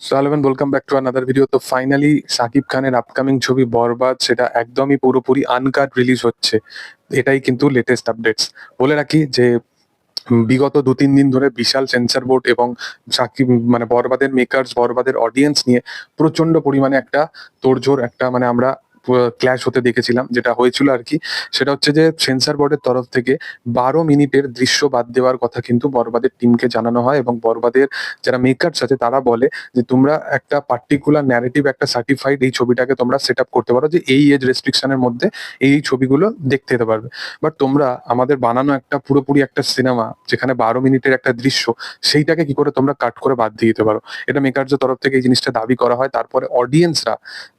So hello and welcome back to another video. তো finally Shakib খানের upcoming ছবি বরবাদ সেটা একদমই পুরোপুরি আনকাট রিলিজ হচ্ছে। এটাই কিন্তু লেটেস্ট আপডেটস। বলে রাখি যে বিগত ২-৩ দিন ধরে বিশাল সেন্সর বোর্ড এবং সাকিব মানে বরবাদের মেকার্স বরবাদের অডিয়েন্স নিয়ে প্রচন্ড পরিমাণে একটা তোড়জোড় একটা মানে আমরা ক্ল্যাশ হতে দেখেছিলাম। যেটা হয়েছিল আর কি, সেটা হচ্ছে যে সেন্সর বোর্ডের তরফ থেকে ১২ মিনিটের দৃশ্য বাদ দেওয়ার কথা কিন্তু বরবাদের টিমকে জানানো হয় এবং বরবাদের যারা মেকার্স আছে তারা বলে যে তোমরা একটা পার্টিকুলার ন্যারেটিভ একটা সার্টিফাইড এই ছবিটাকে তোমরা সেট আপ করতে পারো যে এই এজ রেস্ট্রিকশনের মধ্যে এই ছবিগুলো দেখতে যেতে পারবে। বাট তোমরা আমাদের বানানো একটা পুরোপুরি একটা সিনেমা যেখানে ১২ মিনিটের একটা দৃশ্য, সেইটাকে কি করে তোমরা কাট করে বাদ দিয়ে দিতে পারো? এটা মেকার্সদের তরফ থেকে এই জিনিসটা দাবি করা হয়। তারপরে অডিয়েন্সরা,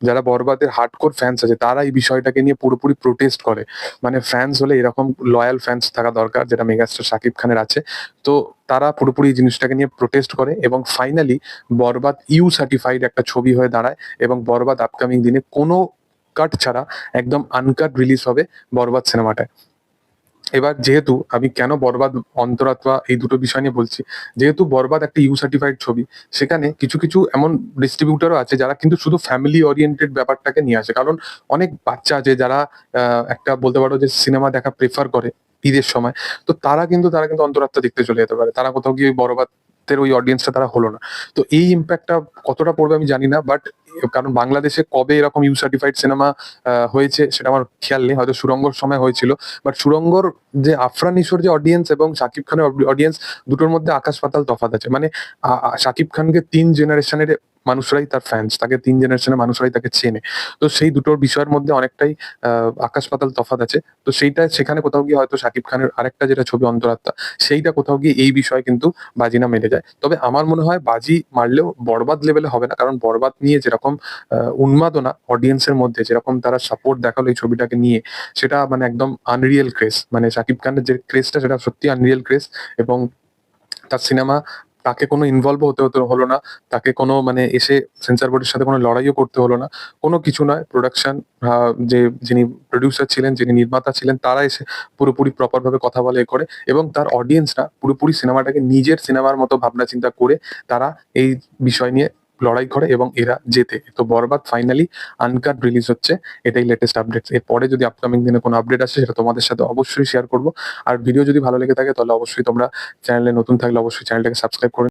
যারা বরবাদের হার্ডকোর ফ্যান্স আছে, তারা এই বিষয়টাকে নিয়ে পুরোপুরি প্রোটেস্ট করে। মানে ফ্যান্স হলে এরকম লয়াল ফ্যান্স থাকা দরকার, যেটা মেগাস্টার শাকিব খানের আছে। তো তারা পুরোপুরি এই জিনিসটাকে নিয়ে প্রোটেস্ট করে এবং ফাইনালি বরবাদ ইউ সার্টিফাইড একটা ছবি হয়ে দাঁড়ায় এবং বরবাদ আপকামিং দিনে কোনো কাট ছাড়া একদম আনকাট রিলিজ হবে বরবাদ সিনেমাটায়। এবার যেহেতু আমি কেন বরবাদ অন্তরাত্মা এই দুটো বিষয় নিয়ে বলছি, যেহেতু বরবাদ একটা ইউ সার্টিফাইড ছবি, সেখানে কিছু কিছু এমন ডিস্ট্রিবিউটরও আছে যারা কিন্তু শুধু ফ্যামিলি ওরিয়েন্টেড ব্যাপারটাকে নিয়ে আসে। কারণ অনেক বাচ্চা আছে যারা একটা বলতে পারো যে সিনেমা দেখা প্রেফার করে ঈদের সময়। তো তারা কিন্তু অন্তরাত্মা দেখতে চলে যেতে পারে, তারা কোথাও গিয়ে বরবাদের ওই অডিয়েন্সটা তারা হলো না। তো এই ইম্প্যাক্টটা কতটা পড়বে আমি জানি না, বাট কারণ বাংলাদেশে কবে এরকম ইউ সার্টিফাইড সিনেমা হয়েছে সেটা আমার খেয়াল নেই, হয়তো সুড়ঙ্গর সময় হয়েছিল। বাট সুড়ঙ্গর যে আফরান নিশোর যে অডিয়েন্স এবং শাকিব খানের অডিয়েন্স, দুটোর মধ্যে আকাশ পাতাল তফাৎ আছে। মানে শাকিব খানকে ৩ জেনারেশনের মানুষরাই তার ফ্যান্স, তাকে ৩ জেনারেশনের মানুষরাই তাকে চেনে। তো সেই দুটোর বিষয়ের মধ্যে অনেকটাই আকাশ পাতাল তফাৎ আছে। তো সেখানে কোথাও গিয়ে হয়তো শাকিব খানের আরেকটা যেটা ছবি অন্তরাত্মা, সেইটা কোথাও গিয়ে এই বিষয়ে কিন্তু বাজি না মেরে যায়। তবে আমার মনে হয় বাজি মারলেও বরবাদ লেভেলে হবে না, কারণ বরবাদ নিয়ে যেরকম উন্মাদনা অডিয়েন্সের মধ্যে, যেরকম তারা সাপোর্ট দেখালো এই ছবিটাকে নিয়ে, সেটা মানে একদম আনরিয়েল ক্রেজ। মানে শাকিব খানের যে ক্রেজটা সেটা সত্যি আনরিয়েল ক্রেজ। এবং তার সিনেমা, তাকে কোনো ইনভলভ হতে হতে হলো না, তাকে কোনো মানে এসে সেন্সর বোর্ডের সাথে কোনো লড়াইও করতে হলো না, কোনো কিছু নয়। প্রোডাকশন যিনি প্রডিউসার ছিলেন, যিনি নির্মাতা ছিলেন, তারা এসে পুরোপুরি প্রপার ভাবে কথা বলে এ করে এবং তার অডিয়েন্সরা পুরোপুরি সিনেমাটাকে নিজের সিনেমার মতো ভাবনা চিন্তা করে তারা এই বিষয় নিয়ে লড়াই করে এবং এরা জেতে। তো বরবাদ ফাইনালি আনকাট রিলিজ হচ্ছে, এটাই লেটেস্ট আপডেটস। এরপরে যদি আপকামিং দিনে কোনো আপডেট আসে সেটা তোমাদের সাথে অবশ্যই শেয়ার করবো। আর ভিডিও যদি ভালো লেগে থাকে তাহলে অবশ্যই তোমরা চ্যানেলে নতুন থাকলে অবশ্যই চ্যানেলটাকে সাবস্ক্রাইব করে